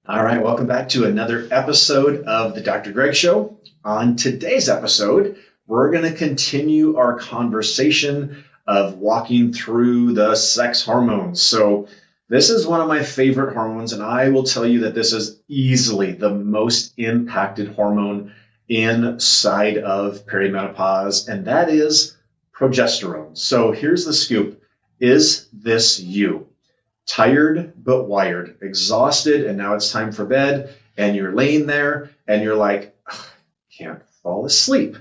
All right, welcome back to another episode of the Dr. Greg Show. On today's episode, we're going to continue our conversation of walking through the sex hormones. So, this is one of my favorite hormones, and I will tell you that this is easily the most impacted hormone inside of perimenopause, and that is progesterone. So, here's the scoop. Is this you? Tired but wired, exhausted, and now it's time for bed, and you're laying there and you're like, can't fall asleep.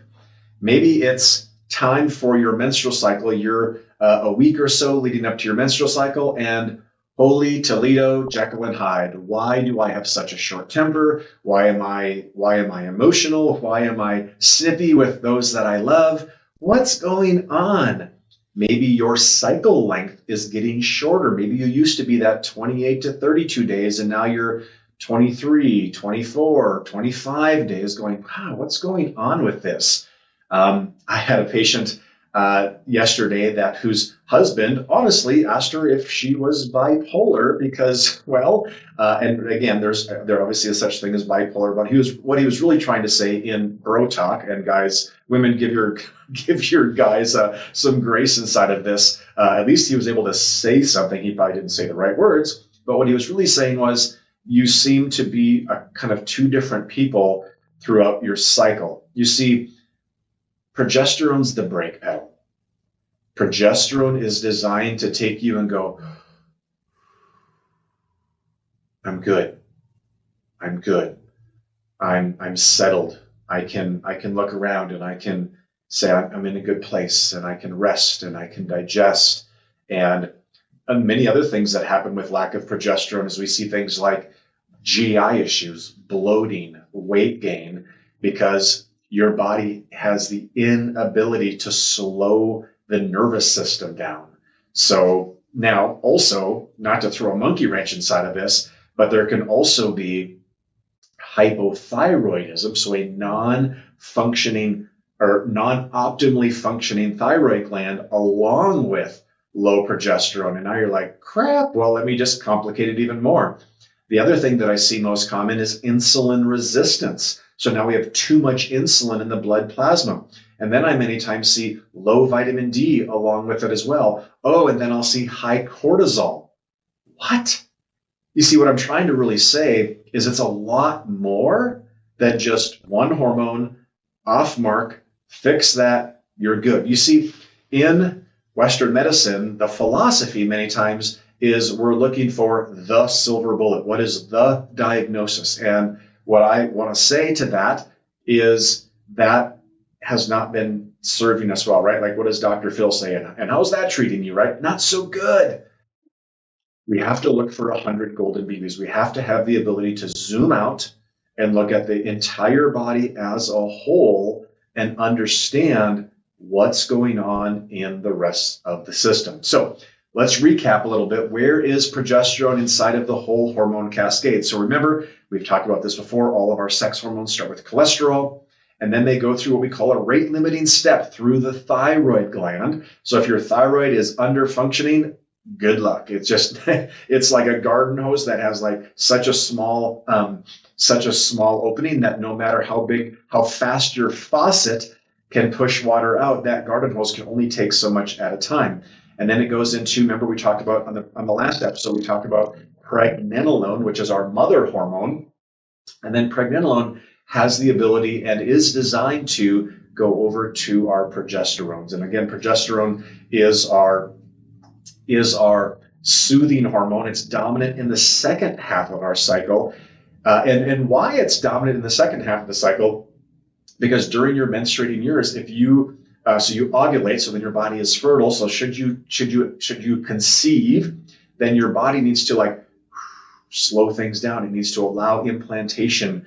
Maybe it's time for your menstrual cycle. You're a week or so leading up to your menstrual cycle, and holy Toledo, Jekyll and Hyde. Why do I have such a short temper? Why am I emotional? Why am I snippy with those that I love? What's going on? Maybe your cycle length is getting shorter. Maybe you used to be that 28 to 32 days, and now you're 23, 24, 25 days going, wow, what's going on with this? I had a patient yesterday whose husband honestly asked her if she was bipolar because, and again, there obviously is such thing as bipolar, but what he was really trying to say in bro talk, and guys, women, give your guys some grace inside of this. At least he was able to say something. He probably didn't say the right words, but what he was really saying was, you seem to be a kind of two different people throughout your cycle. You see, progesterone's the brake pedal. Progesterone is designed to take you and go, I'm good. I'm good. I'm settled. I can look around and I can say I'm in a good place, and I can rest and I can digest. And many other things that happen with lack of progesterone is we see things like GI issues, bloating, weight gain, because your body has the inability to slow the nervous system down. So now also, not to throw a monkey wrench inside of this, but there can also be hypothyroidism, so a non-functioning or non-optimally functioning thyroid gland along with low progesterone. And now you're like, crap, well, let me just complicate it even more. The other thing that I see most common is insulin resistance. So now we have too much insulin in the blood plasma. And then I many times see low vitamin D along with it as well. Oh, and then I'll see high cortisol. What? You see, what I'm trying to really say is it's a lot more than just one hormone, off mark, fix that, you're good. You see, in Western medicine, the philosophy many times is we're looking for the silver bullet. What is the diagnosis? And what I want to say to that is that has not been serving us well, right? Like, what does Dr. Phil say? And how's that treating you, right? Not so good. We have to look for 100 golden BBs. We have to have the ability to zoom out and look at the entire body as a whole and understand what's going on in the rest of the system. So let's recap a little bit. Where is progesterone inside of the whole hormone cascade? So remember, we've talked about this before. All of our sex hormones start with cholesterol, and then they go through what we call a rate limiting step through the thyroid gland. So if your thyroid is under functioning, good luck. It's just, it's like a garden hose that has like such a small opening that no matter how fast your faucet can push water out, that garden hose can only take so much at a time. And then it goes into, remember we talked about on the last episode, we talked about pregnenolone, which is our mother hormone. And then pregnenolone has the ability and is designed to go over to our progesterones. And again, progesterone is our soothing hormone. It's dominant in the second half of our cycle. And why it's dominant in the second half of the cycle, because during your menstruating years, if you so you ovulate, so then your body is fertile. So should you conceive, then your body needs to like slow things down. It needs to allow implantation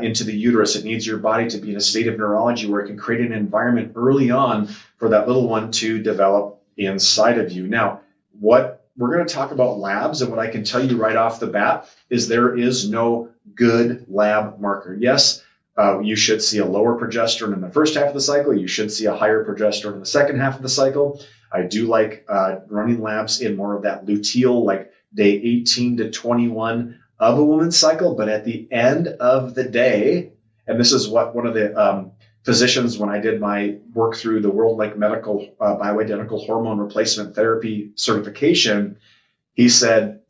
into the uterus. It needs your body to be in a state of neurology where it can create an environment early on for that little one to develop inside of you. Now, what we're going to talk about labs, and what I can tell you right off the bat is there is no good lab marker. Yes, you should see a lower progesterone in the first half of the cycle. You should see a higher progesterone in the second half of the cycle. I do like running labs in more of that luteal, like day 18 to 21 of a woman's cycle, but at the end of the day, and this is what one of the physicians, when I did my work through the World Lake Medical Bioidentical Hormone Replacement Therapy certification, he said,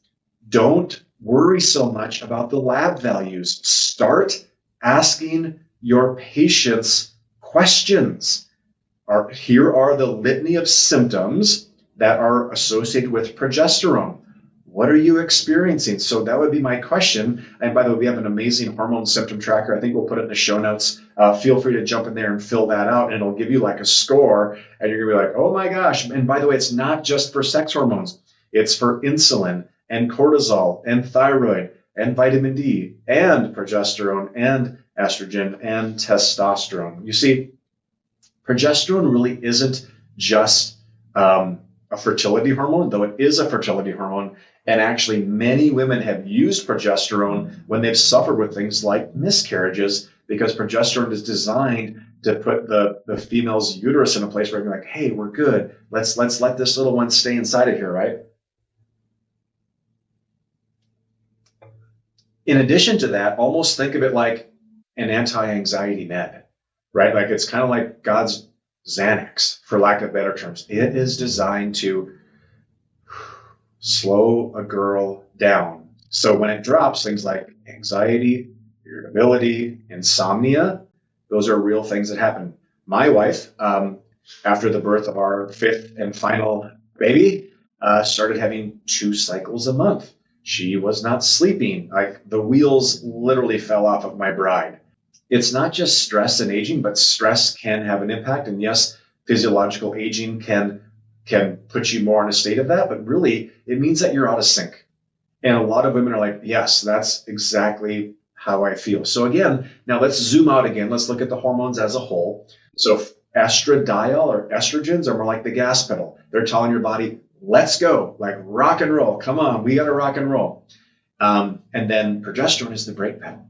don't worry so much about the lab values. Start asking your patients questions. Here are the litany of symptoms that are associated with progesterone. What are you experiencing? So that would be my question. And by the way, we have an amazing hormone symptom tracker. I think we'll put it in the show notes. Feel free to jump in there and fill that out, and it'll give you like a score. And you're going to be like, oh my gosh. And by the way, it's not just for sex hormones. It's for insulin and cortisol and thyroid and vitamin D and progesterone and estrogen and testosterone. You see, progesterone really isn't just a fertility hormone, though it is a fertility hormone. And actually, many women have used progesterone when they've suffered with things like miscarriages, because progesterone is designed to put the female's uterus in a place where you're like, hey, we're good. Let's let this little one stay inside of here, right? In addition to that, almost think of it like an anti-anxiety med, right? Like it's kind of like God's Xanax, for lack of better terms. It is designed to slow a girl down. So when it drops, things like anxiety, irritability, insomnia, those are real things that happen. My wife, after the birth of our fifth and final baby, started having 2 cycles a month. She was not sleeping. Like the wheels literally fell off of my bride. It's not just stress and aging, but stress can have an impact. And yes, physiological aging can put you more in a state of that, but really it means that you're out of sync. And a lot of women are like, yes, that's exactly how I feel. So again, now let's zoom out again. Let's look at the hormones as a whole. So estradiol or estrogens are more like the gas pedal. They're telling your body, let's go, like rock and roll. Come on, we got to rock and roll. And then progesterone is the brake pedal.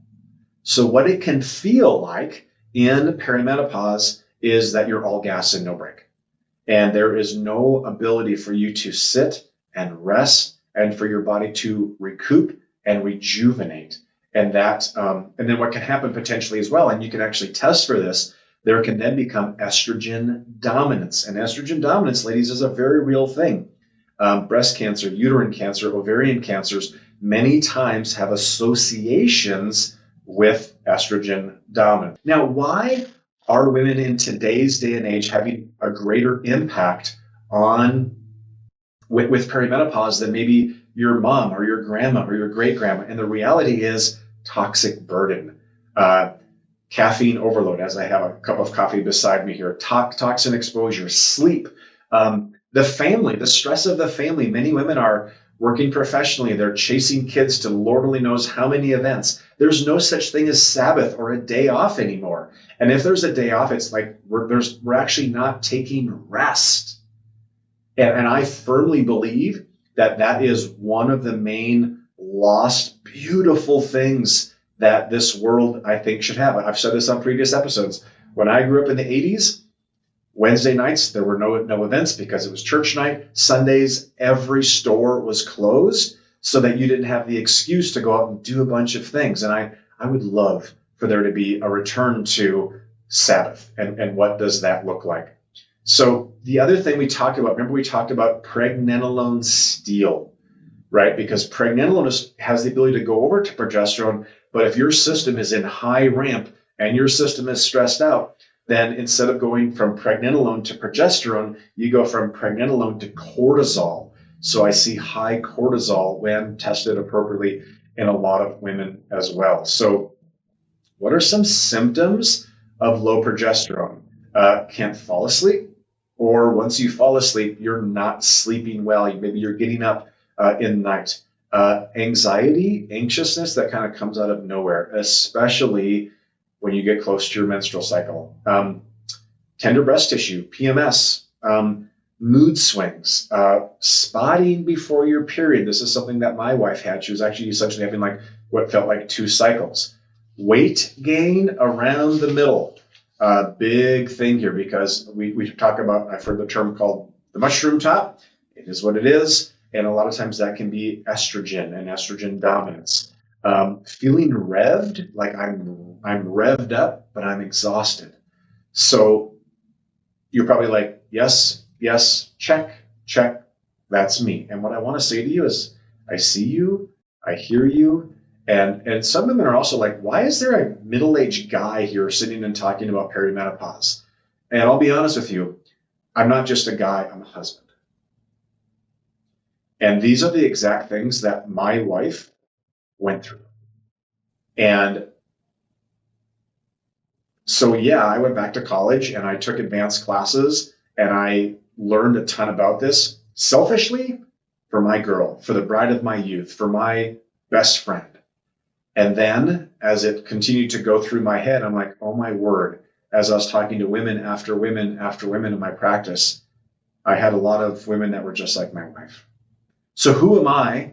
So what it can feel like in perimenopause is that you're all gas and no brake. And there is no ability for you to sit and rest and for your body to recoup and rejuvenate. And that, and then what can happen potentially as well, and you can actually test for this, there can then become estrogen dominance. And estrogen dominance, ladies, is a very real thing. Breast cancer, uterine cancer, ovarian cancers, many times have associations with estrogen dominance. Now, why are women in today's day and age having a greater impact on with perimenopause than maybe your mom or your grandma or your great grandma? And the reality is toxic burden, caffeine overload, as I have a cup of coffee beside me here, toxin exposure, sleep, the family, the stress of the family. Many women are working professionally. They're chasing kids to Lord only knows how many events. There's no such thing as Sabbath or a day off anymore. And if there's a day off, it's like we're actually not taking rest. And I firmly believe that is one of the main lost, beautiful things that this world, I think, should have. I've said this on previous episodes. When I grew up in the 80s, Wednesday nights, there were no events because it was church night. Sundays, every store was closed so that you didn't have the excuse to go out and do a bunch of things. And I would love for there to be a return to Sabbath. And what does that look like? So the other thing we talked about, remember we talked about pregnenolone steal, right? Because pregnenolone has the ability to go over to progesterone, but if your system is in high ramp and your system is stressed out, then instead of going from pregnenolone to progesterone, you go from pregnenolone to cortisol. So I see high cortisol when tested appropriately in a lot of women as well. So what are some symptoms of low progesterone? Can't fall asleep, or once you fall asleep, you're not sleeping well. Maybe you're getting up in the night. Anxiety, anxiousness that kind of comes out of nowhere, especially when you get close to your menstrual cycle. Tender breast tissue, PMS, mood swings, spotting before your period. This is something that my wife had. She was actually essentially having like what felt like 2 cycles. Weight gain around the middle. Big thing here, because we talk about, I've heard the term called the mushroom top. It is what it is. And a lot of times that can be estrogen and estrogen dominance. Feeling revved, like I'm revved up, but I'm exhausted. So you're probably like, yes, yes, check, check. That's me. And what I want to say to you is, I see you, I hear you, and some women are also like, why is there a middle-aged guy here sitting and talking about perimenopause? And I'll be honest with you, I'm not just a guy, I'm a husband. And these are the exact things that my wife went through. And so, yeah, I went back to college and I took advanced classes and I learned a ton about this selfishly for my girl, for the bride of my youth, for my best friend. And then as it continued to go through my head, I'm like, oh my word, as I was talking to women after women after women in my practice, I had a lot of women that were just like my wife. So who am I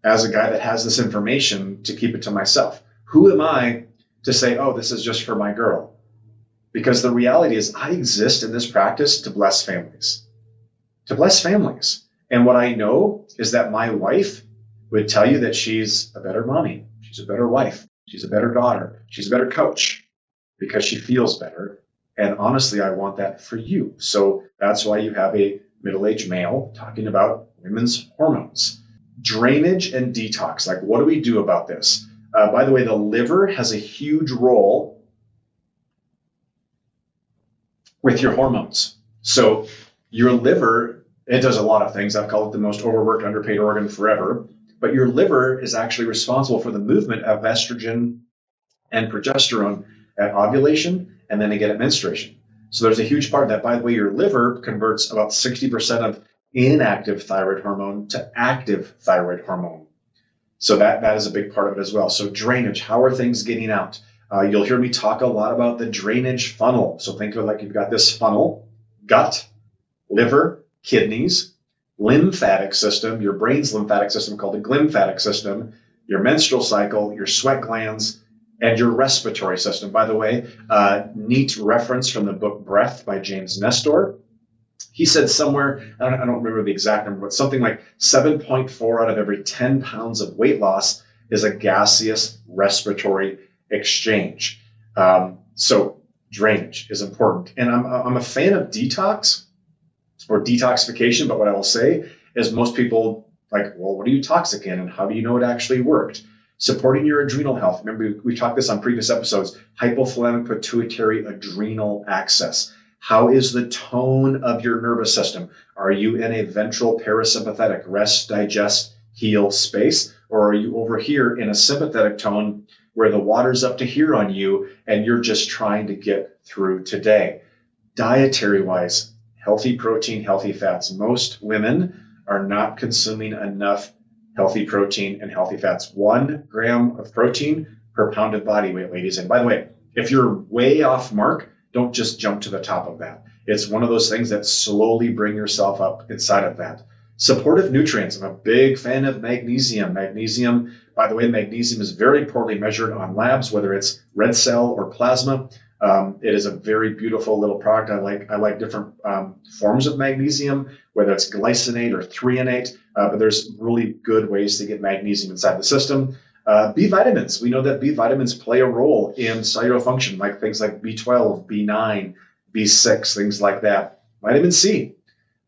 as a guy that has this information to keep it to myself? Who am I to say, oh, this is just for my girl? Because the reality is I exist in this practice to bless families, to bless families. And what I know is that my wife would tell you that she's a better mommy, she's a better wife, she's a better daughter, she's a better coach because she feels better. And honestly, I want that for you. So that's why you have a middle-aged male talking about women's hormones. Drainage and detox. Like, what do we do about this? By the way, the liver has a huge role with your hormones. So your liver, it does a lot of things. I've called it the most overworked, underpaid organ forever. But your liver is actually responsible for the movement of estrogen and progesterone at ovulation and then again at menstruation. So there's a huge part of that. By the way, your liver converts about 60% of inactive thyroid hormone to active thyroid hormone. So that is a big part of it as well. So drainage, how are things getting out? You'll hear me talk a lot about the drainage funnel. So think of it like you've got this funnel: gut, liver, kidneys, lymphatic system, your brain's lymphatic system called the glymphatic system, your menstrual cycle, your sweat glands, and your respiratory system. By the way, neat reference from the book Breath by James Nestor. He said somewhere, I don't remember the exact number, but something like 7.4 out of every 10 pounds of weight loss is a gaseous respiratory exchange. So drainage is important. And I'm a fan of detox or detoxification, but what I will say is most people like, well, what are you toxic in and how do you know it actually worked? Supporting your adrenal health. Remember, we talked this on previous episodes, hypothalamic pituitary adrenal axis. How is the tone of your nervous system? Are you in a ventral parasympathetic rest, digest, heal space? Or are you over here in a sympathetic tone where the water's up to here on you and you're just trying to get through today? Dietary wise, healthy protein, healthy fats. Most women are not consuming enough healthy protein and healthy fats. 1 gram of protein per pound of body weight, ladies. And by the way, if you're way off mark, don't just jump to the top of that. It's one of those things that slowly bring yourself up inside of that. Supportive nutrients. I'm a big fan of magnesium. Magnesium, by the way, magnesium is very poorly measured on labs, whether it's red cell or plasma. It is a very beautiful little product. I like different forms of magnesium, whether it's glycinate or threonate, but there's really good ways to get magnesium inside the system. B vitamins. We know that B vitamins play a role in cellular function, like things like B12, B9, B6, things like that. Vitamin C.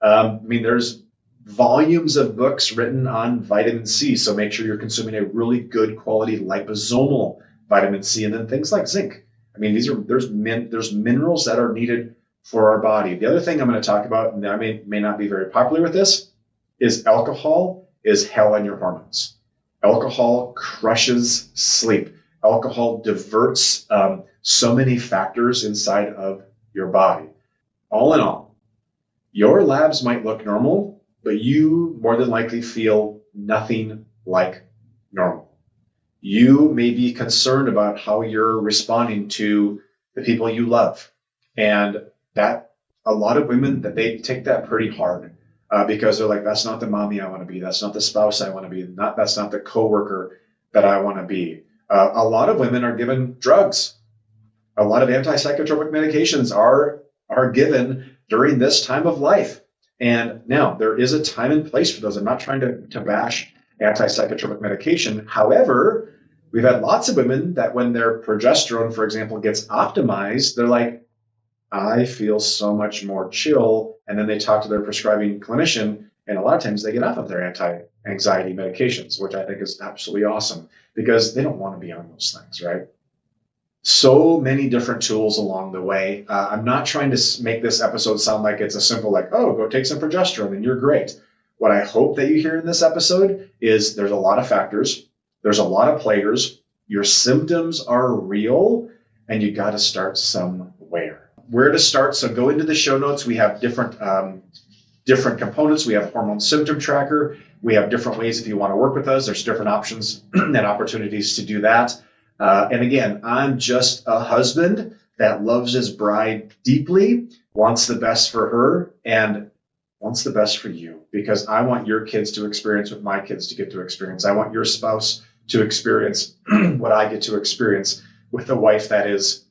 There's volumes of books written on vitamin C, so make sure you're consuming a really good quality liposomal vitamin C, and then things like zinc. There's minerals that are needed for our body. The other thing I'm going to talk about, and I may not be very popular with this, is alcohol is hell on your hormones. Alcohol crushes sleep. Alcohol diverts so many factors inside of your body. All in all, your labs might look normal, but you more than likely feel nothing like normal. You may be concerned about how you're responding to the people you love. And that a lot of women, that they take that pretty hard because they're like, that's not the mommy I want to be. That's not the spouse I want to be. That's not the coworker that I want to be. A lot of women are given drugs. A lot of antipsychotropic medications are given during this time of life. And now there is a time and place for those. I'm not trying to bash antipsychotropic medication. However, we've had lots of women that when their progesterone, for example, gets optimized, they're like, I feel so much more chill. And then they talk to their prescribing clinician, and a lot of times they get off of their anti-anxiety medications, which I think is absolutely awesome because they don't want to be on those things, right? So many different tools along the way. I'm not trying to make this episode sound like it's a simple, like, oh, go take some progesterone and you're great. What I hope that you hear in this episode is there's a lot of factors, there's a lot of players, your symptoms are real, and you got to start somewhere. Where to start? So go into the show notes. We have different components. We have a hormone symptom tracker. We have different ways if you want to work with us. There's different options and opportunities to do that. And again, I'm just a husband that loves his bride deeply, wants the best for her, and wants the best for you, because I want your kids to experience what my kids to get to experience. I want your spouse to experience what I get to experience with a wife that is,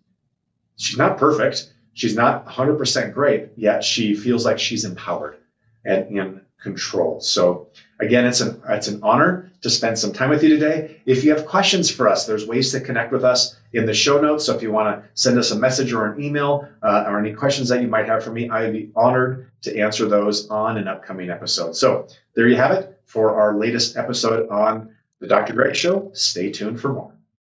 she's not perfect. She's not 100% great, yet she feels like she's empowered and in control. So again, it's an honor to spend some time with you today. If you have questions for us, there's ways to connect with us in the show notes. So if you want to send us a message or an email or any questions that you might have for me, I'd be honored to answer those on an upcoming episode. So there you have it for our latest episode on the Dr. Greg Show. Stay tuned for more.